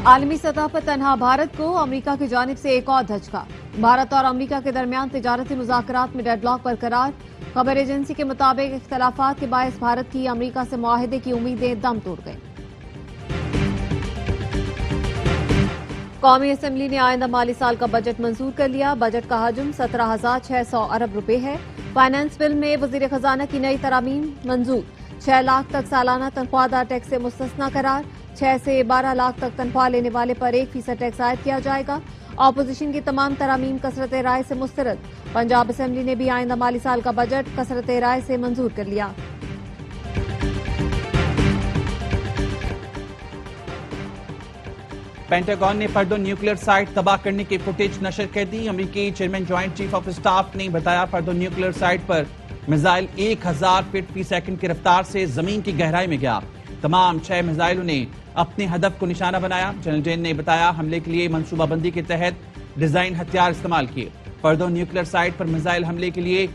عالمی سطح پر تنہا بھارت کو امریکہ کی جانب سے ایک اور دھچکا۔ بھارت اور امریکہ کے درمیان تجارتی مذاکرات میں ڈیڈ لاک برقرار۔ خبر ایجنسی کے مطابق اختلافات کے باعث بھارت کی امریکہ سے معاہدے کی امیدیں دم توڑ گئیں۔ قومی اسمبلی نے آئندہ مالی سال کا بجٹ منظور کر لیا۔ بجٹ کا حجم 17,600 ارب روپے ہے۔ فائنانس بل میں وزیر خزانہ کی نئی ترامیم منظور۔ 6 لاکھ تک سالانہ تنخواہ دار ٹیکس سے مستثنی قرار۔ 6 سے 12 لاکھ تک تنخواہ لینے والے پر 1% ٹیکس عائد کیا جائے گا۔ اپوزیشن کی تمام ترامیم کثرت رائے سے مسترد۔ پنجاب اسمبلی نے بھی آئندہ مالی سال کا بجٹ کثرت رائے سے منظور کر لیا۔ پینٹاگون نے فردو نیوکلیئر سائٹ تباہ کرنے کی فوٹیج نشر کر دی۔ امریکی chairman joint chief of staff نے بتایا فردو نیوکلیئر سائٹ پر میزائل 1000 فٹ فی سیکنڈ کی رفتار سے زمین کی گہرائی میں گیا۔ تمام 6 میزائلوں نے اپنے ہدف کو نشانہ بنایا۔ جنرل جین نے بتایا حملے کے لیے منصوبہ بندی کے تحت ڈیزائن ہتھیار استعمال کیے۔ فردو نیوکلیئر سائٹ پر میزائل حملے کے لیے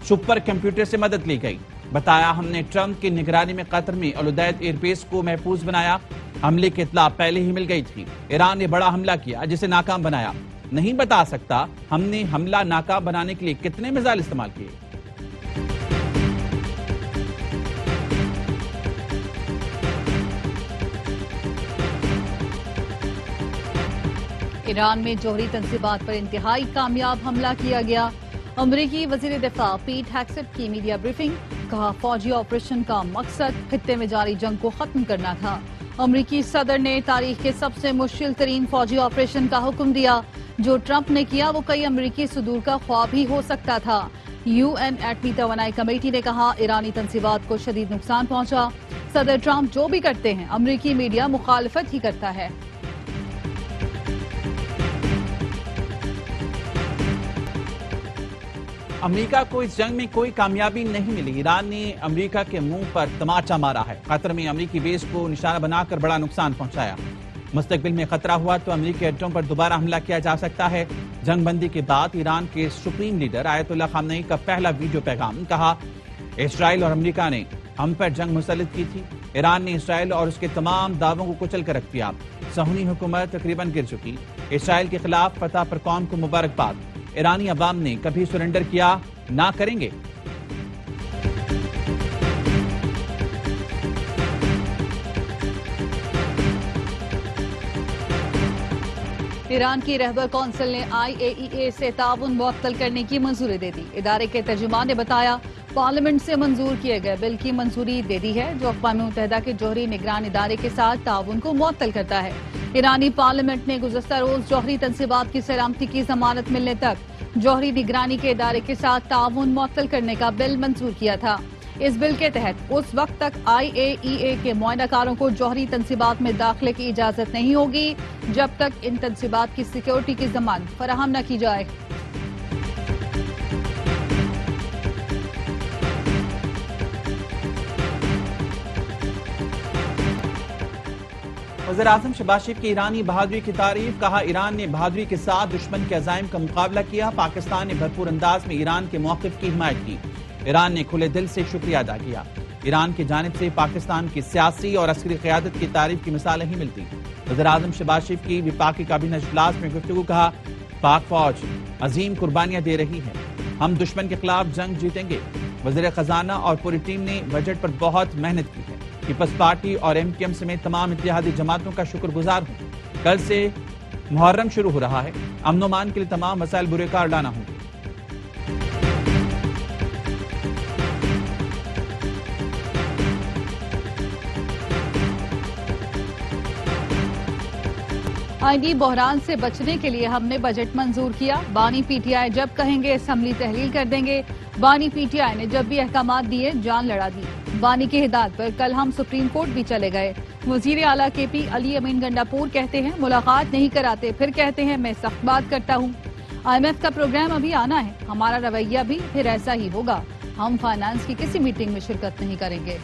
سپر کمپیوٹر سے مدد لی گئی۔ بتایا ہم نے ٹرمپ کی نگرانی میں قطر میں الوداعد ایئر بیس کو محفوظ بنایا۔ حملے کی اطلاع پہلے ہی مل گئی تھی۔ ایران نے بڑا حملہ کیا جسے ناکام بنایا۔ نہیں بتا سکتا ہم نے حملہ ناکام بنانے کے لیے کتنے میزائل استعمال کیے۔ ایران میں جوہری تنصیبات پر انتہائی کامیاب حملہ کیا گیا۔ امریکی وزیر دفاع پیٹ ہیگسیٹ کی میڈیا بریفنگ، کہا فوجی آپریشن کا مقصد خطے میں جاری جنگ کو ختم کرنا تھا۔ امریکی صدر نے تاریخ کے سب سے مشکل ترین فوجی آپریشن کا حکم دیا۔ جو ٹرمپ نے کیا وہ کئی امریکی صدور کا خواب ہی ہو سکتا تھا۔ یو این ایٹمی توانائی کمیٹی نے کہا ایرانی تنصیبات کو شدید نقصان پہنچا۔ صدر ٹرمپ جو بھی کرتے ہیں امریکی میڈیا مخالفت ہی کرتا ہے۔ امریکہ کو اس جنگ میں کوئی کامیابی نہیں ملی۔ ایران نے امریکہ کے منہ پر تماچا مارا ہے۔ قطر میں امریکی بیس کو نشانہ بنا کر بڑا نقصان پہنچایا۔ مستقبل میں خطرہ ہوا تو امریکی اڈوں پر دوبارہ حملہ کیا جا سکتا ہے۔ جنگ بندی کے بعد ایران کے سپریم لیڈر آیت اللہ خامنئی کا پہلا ویڈیو پیغام، کہا اسرائیل اور امریکہ نے ہم پر جنگ مسلط کی تھی۔ ایران نے اسرائیل اور اس کے تمام دعووں کو کچل کر رکھ دیا۔ صہیونی حکومت تقریباً گر چکی۔ اسرائیل کے خلاف فتح پر قوم کو مبارکباد۔ ایرانی عوام نے کبھی سرنڈر کیا نہ کریں گے۔ ایران کی رہبر کونسل نے IAEA سے تعاون معطل کرنے کی منظوری دے دی۔ ادارے کے ترجمان نے بتایا پارلیمنٹ سے منظور کیے گئے بل کی منظوری دے دی ہے جو اقوام متحدہ کے جوہری نگران ادارے کے ساتھ تعاون کو معطل کرتا ہے۔ ایرانی پارلیمنٹ نے گزشتہ روز جوہری تنصیبات کی سلامتی کی ضمانت ملنے تک جوہری نگرانی کے ادارے کے ساتھ تعاون معطل کرنے کا بل منظور کیا تھا۔ اس بل کے تحت اس وقت تک IAEA کے معائنہ کاروں کو جوہری تنصیبات میں داخلے کی اجازت نہیں ہوگی جب تک ان تنصیبات کی سیکیورٹی کی ضمانت فراہم نہ کی جائے۔ وزیر اعظم شہباز شریف کی ایرانی بہادری کی تعریف، کہا ایران نے بہادری کے ساتھ دشمن کے عزائم کا مقابلہ کیا۔ پاکستان نے بھرپور انداز میں ایران کے موقف کی حمایت کی۔ ایران نے کھلے دل سے شکریہ ادا کیا۔ ایران کی جانب سے پاکستان کی سیاسی اور عسکری قیادت کی تعریف کی مثالیں ہی ملتی۔ وزیر اعظم شہباز شریف کی وفاقی کابینہ اجلاس میں گفتگو، کہا پاک فوج عظیم قربانیاں دے رہی ہے، ہم دشمن کے خلاف جنگ جیتیں گے۔ وزیر خزانہ اور پوری ٹیم نے بجٹ پر بہت محنت کی ہے۔ پیپلز پارٹی اور MQM سمیت تمام اتحادی جماعتوں کا شکر گزار ہوں۔ کل سے محرم شروع ہو رہا ہے، امن و امان کے لیے تمام وسائل بروئے کار لانا ہوں گے۔ آئینی بحران سے بچنے کے لیے ہم نے بجٹ منظور کیا۔ بانی PTI جب کہیں گے اسمبلی تحلیل کر دیں گے۔ بانی PTI نے جب بھی احکامات دیے جان لڑا دی۔ بانی کی ہدایت پر کل ہم سپریم کورٹ بھی چلے گئے۔ وزیر اعلیٰ KP علی امین گنڈاپور کہتے ہیں ملاقات نہیں کراتے، پھر کہتے ہیں میں سخت بات کرتا ہوں۔ IMF کا پروگرام ابھی آنا ہے، ہمارا رویہ بھی پھر ایسا ہی ہوگا۔ ہم فائنانس کی کسی میٹنگ میں شرکت نہیں کریں گے۔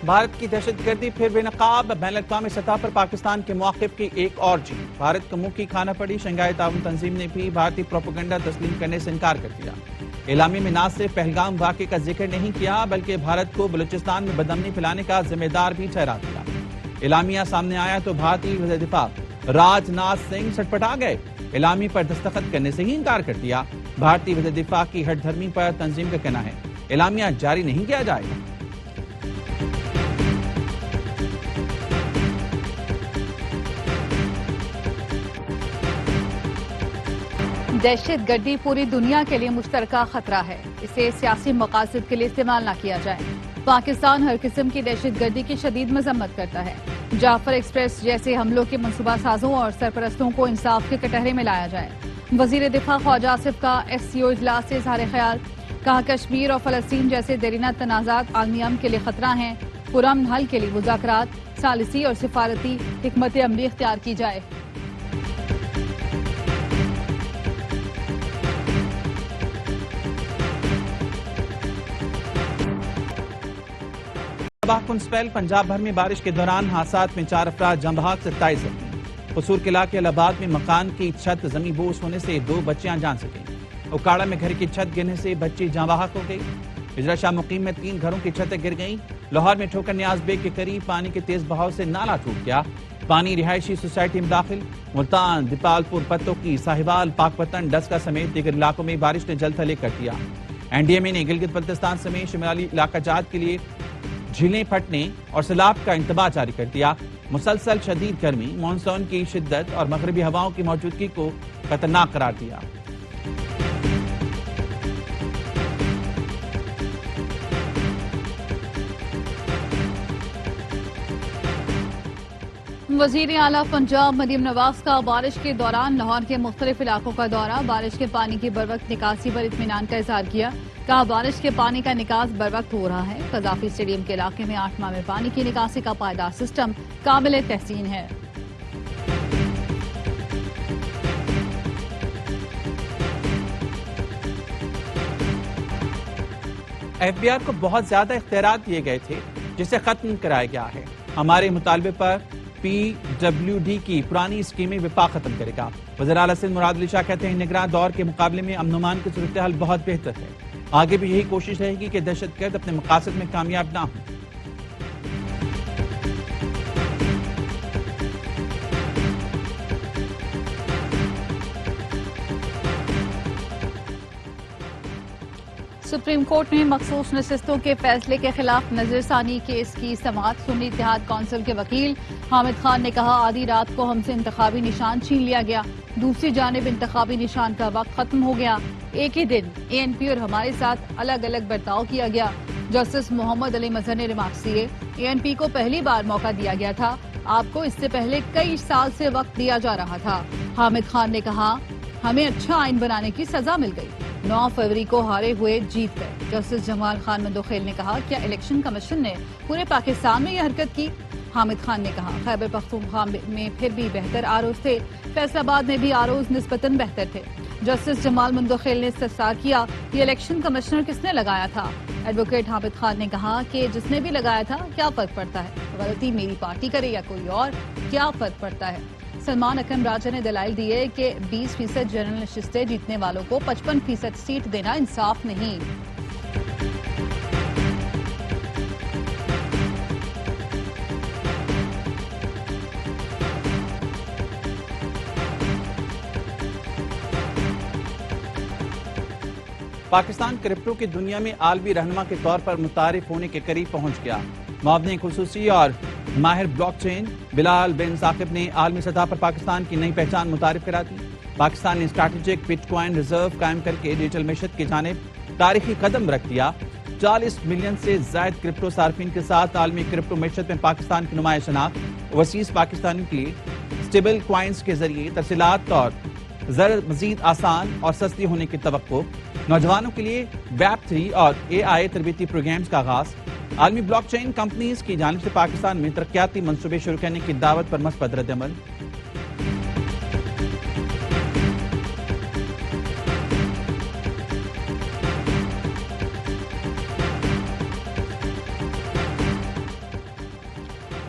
بھارت کی دہشت گردی پھر بے نقاب، بین الاقوامی سطح پر پاکستان کے موقف کی ایک اور جیت۔ بھارت کو منہ کی کھانا پڑی۔ شنگھائی تعاون تنظیم نے بھی بھارتی پروپیگنڈا تسلیم کرنے سے انکار کر دیا۔ اعلامیہ میں نہ صرف پہلگام واقعے کا ذکر نہیں کیا بلکہ بھارت کو بلوچستان میں بدامنی پھیلانے کا ذمہ دار بھی ٹھہرا دیا۔ اعلامیہ سامنے آیا تو بھارتی وزیر دفاع راج ناتھ سنگھ سٹپٹا گئے، اعلامیہ پر دستخط کرنے سے ہی انکار کر دیا۔ بھارتی وزیر دفاع کی ہٹ دھرمی پر تنظیم کا کہنا ہے اعلامیہ جاری نہیں کیا جائے گا۔ دہشت گردی پوری دنیا کے لیے مشترکہ خطرہ ہے، اسے سیاسی مقاصد کے لیے استعمال نہ کیا جائے۔ پاکستان ہر قسم کی دہشت گردی کی شدید مذمت کرتا ہے۔ جعفر ایکسپریس جیسے حملوں کے منصوبہ سازوں اور سرپرستوں کو انصاف کے کٹہرے میں لایا جائے۔ وزیر دفاع خواجہ آصف کا SCO اجلاس سے اظہار خیال، کہا کشمیر اور فلسطین جیسے دیرینہ تنازعات عالمی امن کے لیے خطرہ ہیں، پرامن حل کے لیے مذاکرات، ثالثی اور سفارتی حکمت عملی اختیار کی جائے۔ تباہ کن سپیل، پنجاب بھر میں بارش کے دوران حادثات میں 4 افراد جاں بحق، 27 زخمی۔ قصور کے علاقے الہباد میں مکان کی چھت زمین بوس ہونے سے 2 بچیاں جان سے گئیں۔ اوکاڑا میں گھر کی چھت گرنے سے بچی جاں بحق ہو گئی۔ بجرا شاہ مقیم میں 3 گھروں کی چھتیں گر گئیں۔ لاہور میں ٹھوکر نیاز بیگ کے قریب پانی کے تیز بہاؤ سے نالا ٹوٹ گیا، پانی رہائشی سوسائٹی میں داخل۔ ملتان، دیپال پور، پتوکی، ساہیوال، پاک پتن، ڈسکا سمیت دیگر علاقوں میں بارش نے جل تھلے کر دیا۔ NDMA نے گلگت بلتستان سمیت شمالی علاقہ جات کے لیے جھیلیں پھٹنے اور سیلاب کا انتباہ جاری کر دیا۔ مسلسل شدید گرمی، مانسون کی شدت اور مغربی ہواؤں کی موجودگی کو خطرناک قرار دیا۔ وزیر اعلیٰ پنجاب مریم نواز کا بارش کے دوران لاہور کے مختلف علاقوں کا دورہ، بارش کے پانی کی بروقت نکاسی پر اطمینان کا اظہار کیا، کہا بارش کے پانی کا نکاس بروقت ہو رہا ہے۔ قذافی اسٹیڈیم کے علاقے میں 8 ماہ میں پانی کی نکاسی کا پائیدار سسٹم قابل تحسین ہے۔ FBR کو بہت زیادہ اختیارات دیے گئے تھے جسے ختم کرایا گیا ہے۔ ہمارے مطالبے پر PWD کی پرانی اسکیمیں وفاق ختم کرے گا۔ وزیر اعلیٰ سندھ مراد علی شاہ کہتے ہیں نگراں دور کے مقابلے میں امن و امان کی صورتحال بہت بہتر ہے، آگے بھی یہی کوشش رہے گی کہ دہشت گرد اپنے مقاصد میں کامیاب نہ ہوں۔ سپریم کورٹ نے مخصوص نشستوں کے فیصلے کے خلاف نظر ثانی کیس کی سماعت۔ سنی اتحاد کونسل کے وکیل حامد خان نے کہا آدھی رات کو ہم سے انتخابی نشان چھین لیا گیا، دوسری جانب انتخابی نشان کا وقت ختم ہو گیا، ایک ہی دن ANP اور ہمارے ساتھ الگ الگ برتاؤ کیا گیا۔ جسٹس محمد علی مظہر نے ریمارکس دیے، ANP کو پہلی بار موقع دیا گیا تھا، آپ کو اس سے پہلے کئی سال سے وقت دیا جا رہا تھا۔ حامد خان نے کہا ہمیں اچھا آئین بنانے کی سزا مل گئی، 9 فروری کو ہارے ہوئے جیت گئے۔ جسٹس جمال خان مندوخیل نے کہا کیا الیکشن کمیشن نے پورے پاکستان میں یہ حرکت کی؟ حامد خان نے کہا خیبر پختونخوا میں پھر بھی بہتر آروز تھے، فیصل آباد میں بھی آروز نسبتاً بہتر تھے۔ جسٹس جمال مندوخیل نے استفسار کیا یہ الیکشن کمشنر کس نے لگایا تھا؟ ایڈوکیٹ حامد خان نے کہا کہ جس نے بھی لگایا تھا کیا فرق پڑتا ہے، غلطی میری پارٹی کرے یا کوئی اور، کیا فرق پڑتا ہے؟ سلمان اکرم راجہ نے دلائل دیے کہ 20% جنرل نشستیں جیتنے والوں کو 55% سیٹ دینا انصاف نہیں۔ پاکستان کرپٹو کی دنیا میں عالمی رہنما کے طور پر متعارف ہونے کے قریب پہنچ گیا۔ معاون خصوصی اور ماہر بلاک چین بلال بن ثاقب نے عالمی سطح پر پاکستان کی نئی پہچان متعارف کرا دی۔ پاکستان نے اسٹریٹجک بٹ کوائن ریزرو قائم کر کے ڈیجیٹل معیشت کی جانب تاریخی قدم رکھ دیا۔ 40 ملین سے زائد کرپٹو صارفین کے ساتھ عالمی کرپٹو معیشت میں پاکستان کی نمایاں شناخت، اوورسیز پاکستانیوں کے لیے اسٹیبل کوائنز کے ذریعے ترسیلات اور زر مزید آسان اور سستی ہونے کی توقع، نوجوانوں کے لیے ویب 3 اور AI تربیتی پروگرامز کا آغاز، عالمی بلاک چین کمپنیز کی جانب سے پاکستان میں ترقیاتی منصوبے شروع کرنے کی دعوت پر مثبت رد عمل۔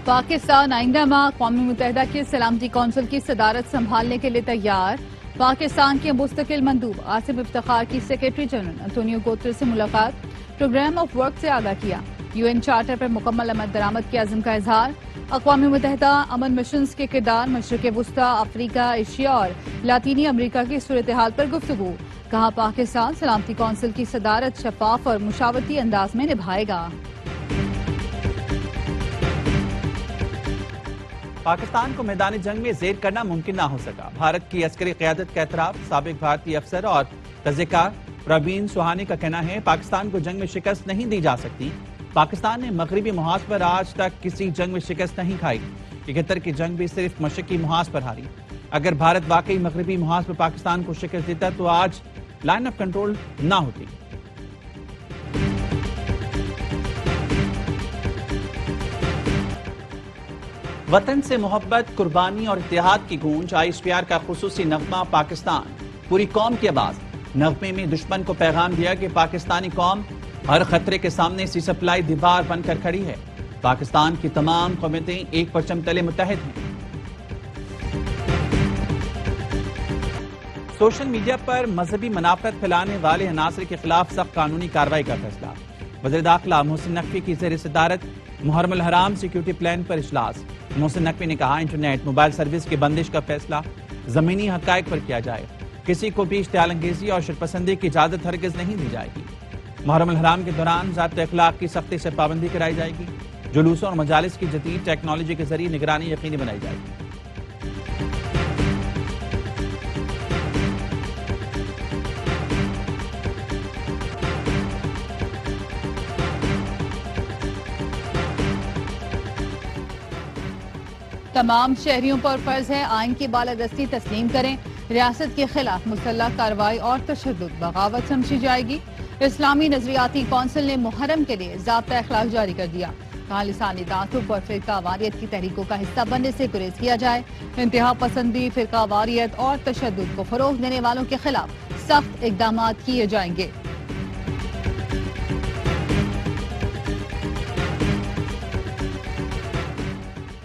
پاکستان آئندہ ماہ اقوام متحدہ کے سلامتی کونسل کی صدارت سنبھالنے کے لیے تیار۔ پاکستان کے مستقل مندوب آصف افتخار کی سیکرٹری جنرل انتونیو گوتریس سے ملاقات، پروگرام آف ورک سے آگاہ کیا، یو این چارٹر پر مکمل عمل درآمد کے عزم کا اظہار، اقوام متحدہ امن مشنز کے کردار، مشرق وسطی، افریقہ، ایشیا اور لاطینی امریکہ کی صورتحال پر گفتگو، کہا پاکستان سلامتی کونسل کی صدارت شفاف اور مشاورتی انداز میں نبھائے گا۔ پاکستان کو میدان جنگ میں زیر کرنا ممکن نہ ہو سکا، بھارت کی عسکری قیادت کا اعتراف، سابق بھارتی افسر اور تجزیہ پروین سوہانی کا کہنا ہے پاکستان کو جنگ میں شکست نہیں دی جا سکتی۔ پاکستان نے مغربی محاذ پر آج تک کسی جنگ میں شکست نہیں کھائی، 71 کی جنگ بھی صرف مشرقی محاذ پر ہاری۔ اگر بھارت واقعی مغربی محاذ پر پاکستان کو شکست دیتا تو آج لائن آف کنٹرول نہ ہوتی۔ وطن سے محبت، قربانی اور اتحاد کی گونج، ISPR کا خصوصی نغمہ پاکستان، پوری قوم کی آواز۔ نغمے میں دشمن کو پیغام دیا کہ پاکستانی قوم ہر خطرے کے سامنے سی سپلائی دیوار بن کر کھڑی ہے، پاکستان کی تمام قومیں ایک پرچم تلے متحد ہیں۔ سوشل میڈیا پر مذہبی منافرت پھیلانے والے عناصر کے خلاف سخت قانونی کارروائی کا فیصلہ، وزیر داخلہ محسن نقوی کی زیر صدارت محرم الحرام سیکیورٹی پلان پر اجلاس۔ محسن نقوی نے کہا انٹرنیٹ موبائل سروس کی بندش کا فیصلہ زمینی حقائق پر کیا جائے، کسی کو بھی اشتعال انگیزی اور شرپسندی کی اجازت ہرگز نہیں دی جائے گی۔ محرم الحرام کے دوران ضابط اخلاق کی سختی سے پابندی کرائی جائے گی، جلوسوں اور مجالس کی جدید ٹیکنالوجی کے ذریعے نگرانی یقینی بنائی جائے گی۔ تمام شہریوں پر فرض ہے آئین کی بالادستی تسلیم کریں، ریاست کے خلاف مسلح کارروائی اور تشدد بغاوت سمجھی جائے گی۔ اسلامی نظریاتی کونسل نے محرم کے لیے ضابطہ اخلاق جاری کر دیا، کہا لسانی تعصب اور فرقہ واریت کی تحریکوں کا حصہ بننے سے گریز کیا جائے، انتہا پسندی، فرقہ واریت اور تشدد کو فروغ دینے والوں کے خلاف سخت اقدامات کیے جائیں گے۔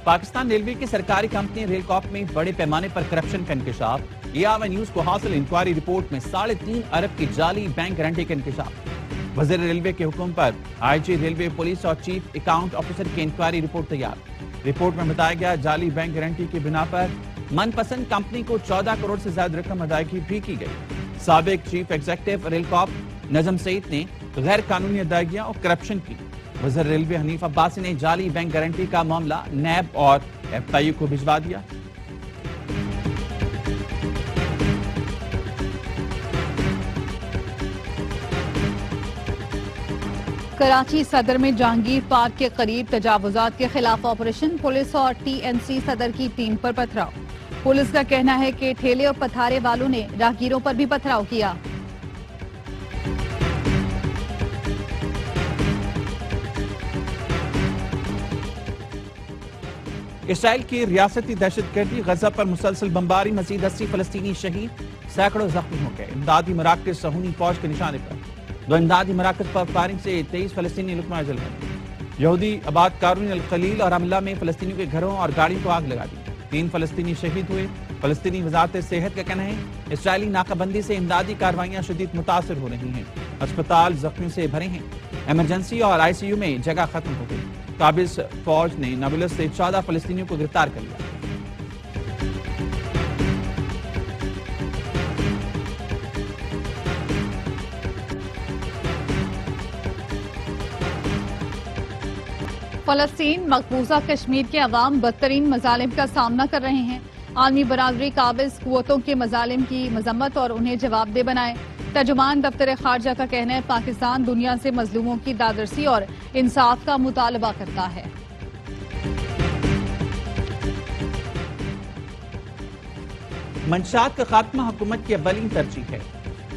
پاکستان ریلوے کی سرکاری کمپنی ریل کارپ میں بڑے پیمانے پر کرپشن کا انکشاف، EAW نیوز کو حاصل انکوائری رپورٹ میں 3.5 ارب کی جعلی بینک گارنٹی کا انکشاف، وزیر ریلوے کے حکم پر IG ریلوے پولیس اور چیف اکاؤنٹ آفیسر کی انکوائری رپورٹ تیار۔ رپورٹ میں بتایا گیا جعلی بینک گارنٹی کی بنا پر من پسند کمپنی کو 14 کروڑ سے زیادہ رقم ادائیگی بھی کی گئی۔ سابق چیف ایگزیکٹو ریل کارپ نجم سعید نے غیر قانونی ادائیگیاں اور کرپشن کی۔ وزیر ریلوے حنیف عباسی نے جعلی بینک گارنٹی کا معاملہ نیب اور FIU کو بھجوا دیا۔ کراچی صدر میں جہانگیر پارک کے قریب تجاوزات کے خلاف آپریشن، پولیس اور TNC صدر کی ٹیم پر پتھراؤ۔ پولیس کا کہنا ہے کہ ٹھیلے اور پتھارے والوں نے راہگیروں پر بھی پتھراؤ کیا۔ اسرائیل کی ریاستی دہشت گردی، غزہ پر مسلسل بمباری، مزید 80 فلسطینی شہید، سینکڑوں زخمی ہو گئے۔ امدادی مراکز صہیونی فوج کے نشانے پر، دو امدادی مراکز پر فائرنگ سے 23 فلسطینی لقمہ جل گئے۔ یہودی آباد کارون الخلیل اور رملہ میں فلسطینیوں کے گھروں اور گاڑیوں کو آگ لگا دی، 3 فلسطینی شہید ہوئے۔ فلسطینی وزارت صحت کا کہنا ہے اسرائیلی ناکہ بندی سے امدادی کارروائیاں شدید متاثر ہو رہی ہیں، اسپتال زخمیوں سے بھرے ہیں، ایمرجنسی اور ICU میں جگہ ختم ہو گئی۔ قابض فوج نے نابلس سے 14 فلسطینیوں کو گرفتار کر لیا۔ فلسطین مقبوضہ کشمیر کے عوام بدترین مظالم کا سامنا کر رہے ہیں، عالمی برادری قابض قوتوں کے مظالم کی مذمت اور انہیں جواب دہ بنائے۔ ترجمان دفتر خارجہ کا کہنا ہے پاکستان دنیا سے مظلوموں کی دادرسی اور انصاف کا مطالبہ کرتا ہے۔ منشیات کا خاتمہ حکومت کی اولین ترجیح ہے۔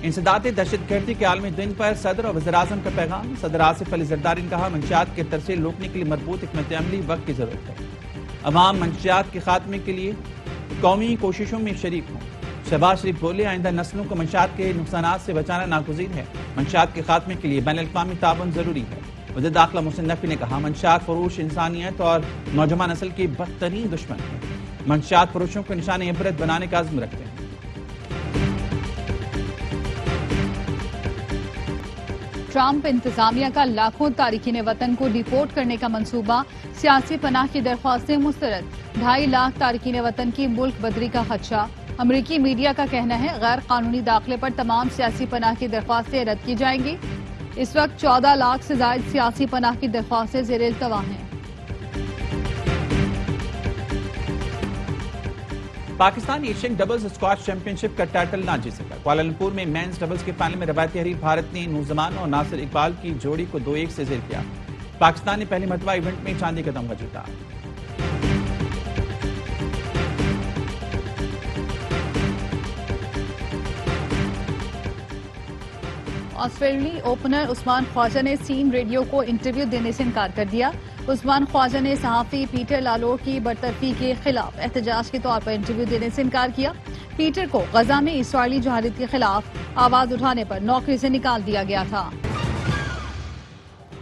انسداد دہشت گردی کے عالمی دن پر صدر اور وزیر اعظم کا پیغام، صدر آصف علی زرداری نے کہا منشیات کے ترسے روکنے کے لیے مربوط حکمت عملی وقت کی ضرورت ہے۔ عوام منشیات کے خاتمے کے لیے قومی کوششوں میں شریک ہوں۔ شہباز شریف بولے آئندہ نسلوں کو منشیات کے نقصانات سے بچانا ناگزیر ہے، منشیات کے خاتمے کے لیے بین الاقوامی تعاون ضروری ہے۔ وزیر داخلہ محسن نقوی نے کہا منشیات فروش انسانیت اور نوجوان نسل کی بدترین دشمن ہے، منشیات فروشوں کو نشان عبرت بنانے کا عزم رکھتے ہیں۔ ٹرمپ انتظامیہ کا لاکھوں تارکین وطن کو ڈیپورٹ کرنے کا منصوبہ، سیاسی پناہ کی درخواستیں مسترد، 2.5 لاکھ تارکین وطن کی ملک بدری کا خدشہ۔ امریکی میڈیا کا کہنا ہے غیر قانونی داخلے پر تمام سیاسی پناہ کی درخواستیں رد کی جائیں گی۔ اس وقت 14 لاکھ سے زائد سیاسی پناہ کی درخواستیں زیر التوا ہیں۔ Pakistan Asian doubles squash championship کا ٹائٹل نہ جیت سکا۔ کوالالمپور میں مینز ڈبلز کے فائنل میں روایتی حریف بھارت نے نوزمان اور ناصر اقبال کی جوڑی کو 2-1 سے زیر کیا۔ پاکستان نے پہلی مرتبہ ایونٹ میں چاندی کا تمغہ جیتا۔ آسٹریلوی اوپنر عثمان خواجہ نے سین ریڈیو کو انٹرویو دینے سے انکار کر دیا۔ عثمان خواجہ نے صحافی پیٹر لالور کی برطرفی کے خلاف احتجاج کے طور پر انٹرویو دینے سے انکار کیا۔ پیٹر کو غزہ میں اسرائیلی جہادیت کے خلاف آواز اٹھانے پر نوکری سے نکال دیا گیا تھا۔